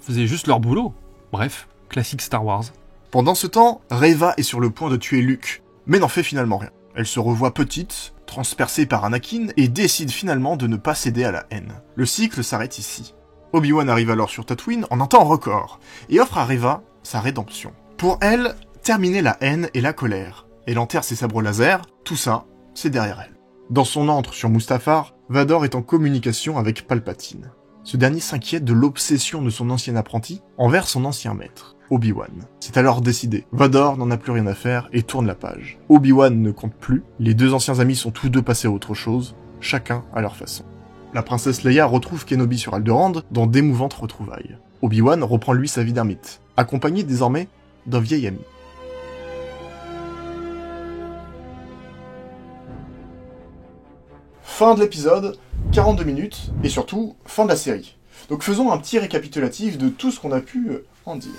faisaient juste leur boulot. Bref, classique Star Wars. Pendant ce temps, Reva est sur le point de tuer Luke, mais n'en fait finalement rien. Elle se revoit petite, transpercée par Anakin, et décide finalement de ne pas céder à la haine. Le cycle s'arrête ici. Obi-Wan arrive alors sur Tatooine en un temps record, et offre à Reva sa rédemption. Pour elle, terminer la haine et la colère. Elle enterre ses sabres laser, tout ça, c'est derrière elle. Dans son antre sur Mustafar, Vador est en communication avec Palpatine. Ce dernier s'inquiète de l'obsession de son ancien apprenti envers son ancien maître, Obi-Wan. C'est alors décidé. Vador n'en a plus rien à faire et tourne la page. Obi-Wan ne compte plus, les deux anciens amis sont tous deux passés à autre chose, chacun à leur façon. La princesse Leia retrouve Kenobi sur Alderaan dans d'émouvantes retrouvailles. Obi-Wan reprend lui sa vie d'ermite, accompagné désormais d'un vieil ami. Fin de l'épisode, 42 minutes, et surtout, fin de la série. Donc faisons un petit récapitulatif de tout ce qu'on a pu en dire.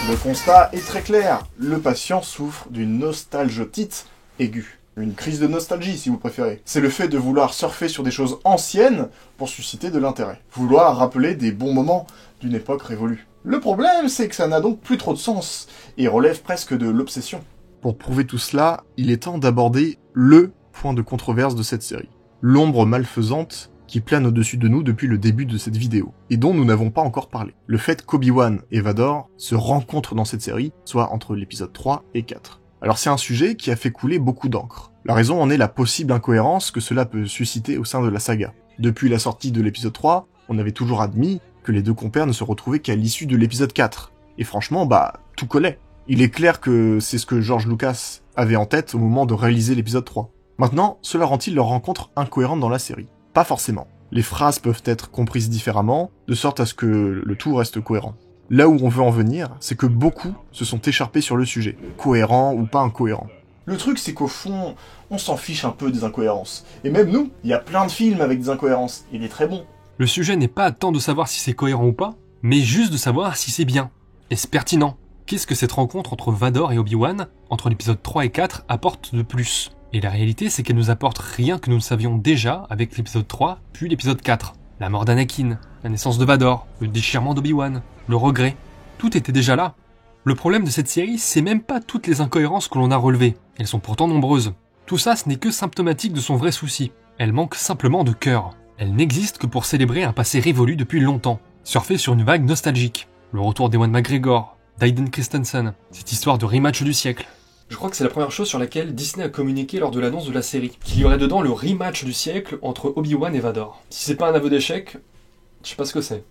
Le constat est très clair, le patient souffre d'une nostalgiotite aiguë. Une crise de nostalgie, si vous préférez. C'est le fait de vouloir surfer sur des choses anciennes pour susciter de l'intérêt. Vouloir rappeler des bons moments d'une époque révolue. Le problème, c'est que ça n'a donc plus trop de sens, et relève presque de l'obsession. Pour prouver tout cela, il est temps d'aborder le point de controverse de cette série. L'ombre malfaisante qui plane au-dessus de nous depuis le début de cette vidéo, et dont nous n'avons pas encore parlé. Le fait qu'Obi-Wan et Vador se rencontrent dans cette série, soit entre l'épisode 3 et 4. Alors c'est un sujet qui a fait couler beaucoup d'encre. La raison en est la possible incohérence que cela peut susciter au sein de la saga. Depuis la sortie de l'épisode 3, on avait toujours admis que les deux compères ne se retrouvaient qu'à l'issue de l'épisode 4. Et franchement, tout collait. Il est clair que c'est ce que George Lucas avait en tête au moment de réaliser l'épisode 3. Maintenant, cela rend-il leur rencontre incohérente dans la série? Pas forcément. Les phrases peuvent être comprises différemment, de sorte à ce que le tout reste cohérent. Là où on veut en venir, c'est que beaucoup se sont écharpés sur le sujet, cohérent ou pas incohérent. Le truc, c'est qu'au fond, on s'en fiche un peu des incohérences. Et même nous, il y a plein de films avec des incohérences, et des très bons. Le sujet n'est pas tant de savoir si c'est cohérent ou pas, mais juste de savoir si c'est bien. Est-ce pertinent? Qu'est-ce que cette rencontre entre Vador et Obi-Wan, entre l'épisode 3 et 4, apporte de plus? Et la réalité, c'est qu'elle nous apporte rien que nous ne savions déjà avec l'épisode 3, puis l'épisode 4. La mort d'Anakin, la naissance de Vador, le déchirement d'Obi-Wan, le regret. Tout était déjà là. Le problème de cette série, c'est même pas toutes les incohérences que l'on a relevées. Elles sont pourtant nombreuses. Tout ça, ce n'est que symptomatique de son vrai souci. Elle manque simplement de cœur. Elle n'existe que pour célébrer un passé révolu depuis longtemps. Surfer sur une vague nostalgique. Le retour d'Ewan McGregor, d'Hayden Christensen, cette histoire de rematch du siècle. Je crois que c'est la première chose sur laquelle Disney a communiqué lors de l'annonce de la série. Qu'il y aurait dedans le rematch du siècle entre Obi-Wan et Vador. Si c'est pas un aveu d'échec, je sais pas ce que c'est.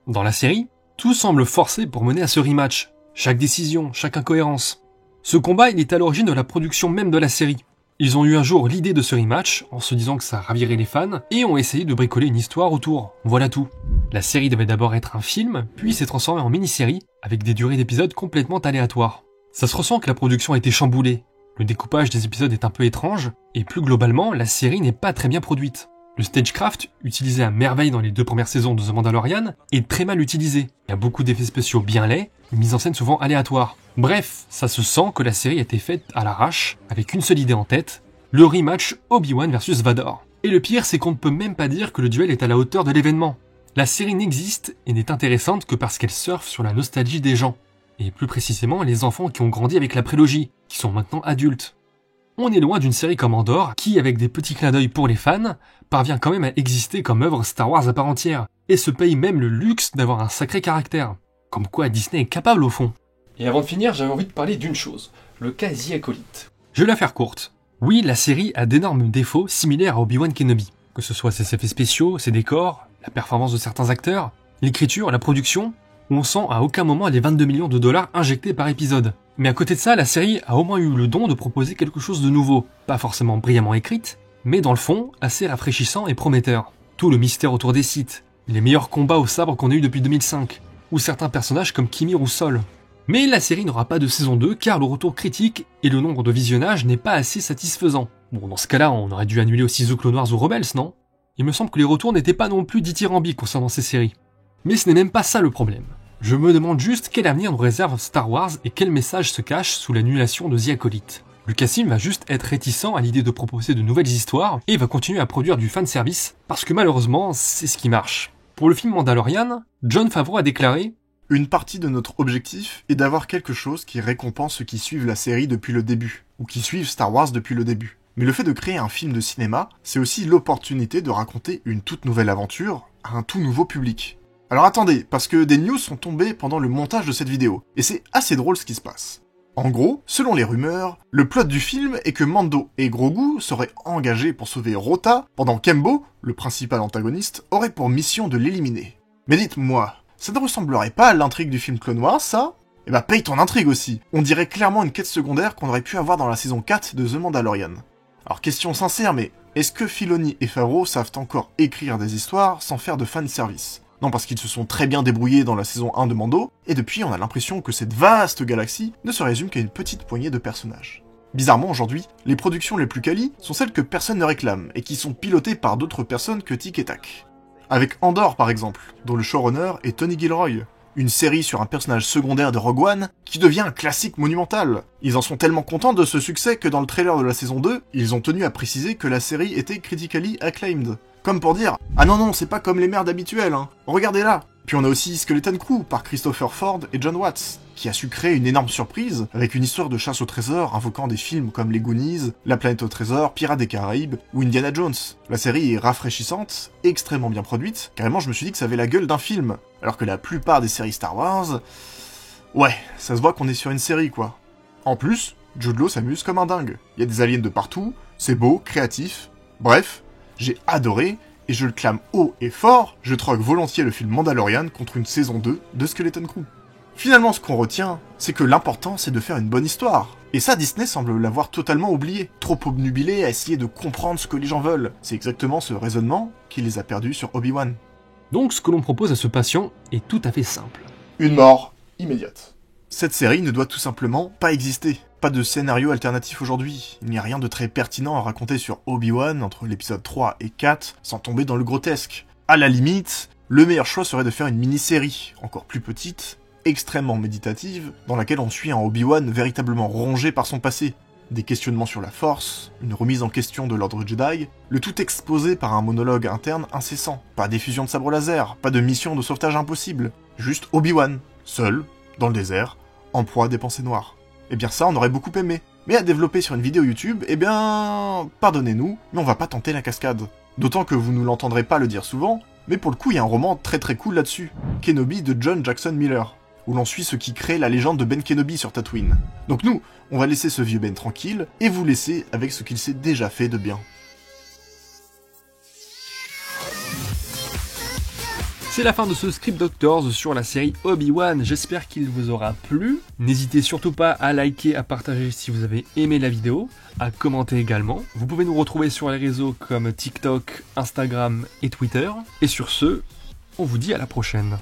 Dans la série, tout semble forcé pour mener à ce rematch. Chaque décision, chaque incohérence. Ce combat, il est à l'origine de la production même de la série. Ils ont eu un jour l'idée de ce rematch, en se disant que ça ravirait les fans, et ont essayé de bricoler une histoire autour. Voilà tout. La série devait d'abord être un film, puis s'est transformée en mini-série, avec des durées d'épisodes complètement aléatoires. Ça se ressent que la production a été chamboulée. Le découpage des épisodes est un peu étrange, et plus globalement, la série n'est pas très bien produite. Le stagecraft, utilisé à merveille dans les 2 premières saisons de The Mandalorian, est très mal utilisé. Il y a beaucoup d'effets spéciaux bien laids, une mise en scène souvent aléatoire. Bref, ça se sent que la série a été faite à l'arrache, avec une seule idée en tête, le rematch Obi-Wan versus Vador. Et le pire, c'est qu'on ne peut même pas dire que le duel est à la hauteur de l'événement. La série n'existe et n'est intéressante que parce qu'elle surfe sur la nostalgie des gens. Et plus précisément, les enfants qui ont grandi avec la prélogie, qui sont maintenant adultes. On est loin d'une série comme Andor, qui, avec des petits clins d'œil pour les fans, parvient quand même à exister comme œuvre Star Wars à part entière, et se paye même le luxe d'avoir un sacré caractère. Comme quoi Disney est capable au fond. Et avant de finir, j'avais envie de parler d'une chose, le cas The Acolyte. Je vais la faire courte. Oui, la série a d'énormes défauts similaires à Obi-Wan Kenobi. Que ce soit ses effets spéciaux, ses décors, la performance de certains acteurs, l'écriture, la production, où on sent à aucun moment les 22 millions de dollars injectés par épisode. Mais à côté de ça, la série a au moins eu le don de proposer quelque chose de nouveau, pas forcément brillamment écrite, mais dans le fond, assez rafraîchissant et prometteur. Tout le mystère autour des Sith, les meilleurs combats au sabre qu'on a eu depuis 2005, ou certains personnages comme Kimi ou Sol. Mais la série n'aura pas de saison 2 car le retour critique et le nombre de visionnages n'est pas assez satisfaisant. Bon, dans ce cas-là, on aurait dû annuler aussi The Clone Wars ou Rebels, non? Il me semble que les retours n'étaient pas non plus dithyrambiques concernant ces séries. Mais ce n'est même pas ça le problème. Je me demande juste quel avenir nous réserve Star Wars et quel message se cache sous l'annulation de The Acolyte. Lucasfilm va juste être réticent à l'idée de proposer de nouvelles histoires et va continuer à produire du fanservice parce que malheureusement, c'est ce qui marche. Pour le film Mandalorian, Jon Favreau a déclaré « Une partie de notre objectif est d'avoir quelque chose qui récompense ceux qui suivent la série depuis le début, ou qui suivent Star Wars depuis le début. Mais le fait de créer un film de cinéma, c'est aussi l'opportunité de raconter une toute nouvelle aventure à un tout nouveau public. » Alors attendez, parce que des news sont tombées pendant le montage de cette vidéo, et c'est assez drôle ce qui se passe. En gros, selon les rumeurs, le plot du film est que Mando et Grogu seraient engagés pour sauver Rota, pendant qu'Embo, le principal antagoniste, aurait pour mission de l'éliminer. Mais dites-moi, ça ne ressemblerait pas à l'intrigue du film Clone Wars, ça? Eh bah paye ton intrigue aussi. On dirait clairement une quête secondaire qu'on aurait pu avoir dans la saison 4 de The Mandalorian. Alors question sincère, mais est-ce que Filoni et Favreau savent encore écrire des histoires sans faire de fanservice? Non, parce qu'ils se sont très bien débrouillés dans la saison 1 de Mando, et depuis on a l'impression que cette vaste galaxie ne se résume qu'à une petite poignée de personnages. Bizarrement aujourd'hui, les productions les plus quali sont celles que personne ne réclame, et qui sont pilotées par d'autres personnes que Tic et Tac. Avec Andor par exemple, dont le showrunner est Tony Gilroy, une série sur un personnage secondaire de Rogue One qui devient un classique monumental. Ils en sont tellement contents de ce succès que dans le trailer de la saison 2, ils ont tenu à préciser que la série était critically acclaimed. Comme pour dire « Ah non, c'est pas comme les merdes habituelles, hein, regardez là !» Puis on a aussi Skeleton Crew par Christopher Ford et John Watts, qui a su créer une énorme surprise avec une histoire de chasse au trésor invoquant des films comme Les Goonies, La Planète au Trésor, Pirates des Caraïbes ou Indiana Jones. La série est rafraîchissante, extrêmement bien produite, carrément je me suis dit que ça avait la gueule d'un film, alors que la plupart des séries Star Wars... Ouais, ça se voit qu'on est sur une série quoi. En plus, Jude Law s'amuse comme un dingue, il y a des aliens de partout, c'est beau, créatif, bref... J'ai adoré, et je le clame haut et fort, je troque volontiers le film Mandalorian contre une saison 2 de Skeleton Crew. Finalement, ce qu'on retient, c'est que l'important c'est de faire une bonne histoire. Et ça, Disney semble l'avoir totalement oublié, trop obnubilé à essayer de comprendre ce que les gens veulent. C'est exactement ce raisonnement qui les a perdus sur Obi-Wan. Donc ce que l'on propose à ce patient est tout à fait simple. Une mort immédiate. Cette série ne doit tout simplement pas exister. Pas de scénario alternatif aujourd'hui. Il n'y a rien de très pertinent à raconter sur Obi-Wan entre l'épisode 3 et 4 sans tomber dans le grotesque. À la limite, le meilleur choix serait de faire une mini-série, encore plus petite, extrêmement méditative, dans laquelle on suit un Obi-Wan véritablement rongé par son passé. Des questionnements sur la Force, une remise en question de l'ordre Jedi, le tout exposé par un monologue interne incessant. Pas d'effusion de sabre laser, pas de mission de sauvetage impossible. Juste Obi-Wan, seul, dans le désert, en proie à des pensées noires. Eh bien ça, on aurait beaucoup aimé. Mais à développer sur une vidéo YouTube, eh bien... Pardonnez-nous, mais on va pas tenter la cascade. D'autant que vous ne l'entendrez pas le dire souvent, mais pour le coup, il y a un roman très cool là-dessus. Kenobi de John Jackson Miller, où l'on suit ce qui crée la légende de Ben Kenobi sur Tatooine. Donc nous, on va laisser ce vieux Ben tranquille, et vous laisser avec ce qu'il s'est déjà fait de bien. C'est la fin de ce Script Doctors sur la série Obi-Wan, j'espère qu'il vous aura plu. N'hésitez surtout pas à liker, à partager si vous avez aimé la vidéo, à commenter également. Vous pouvez nous retrouver sur les réseaux comme TikTok, Instagram et Twitter. Et sur ce, on vous dit à la prochaine.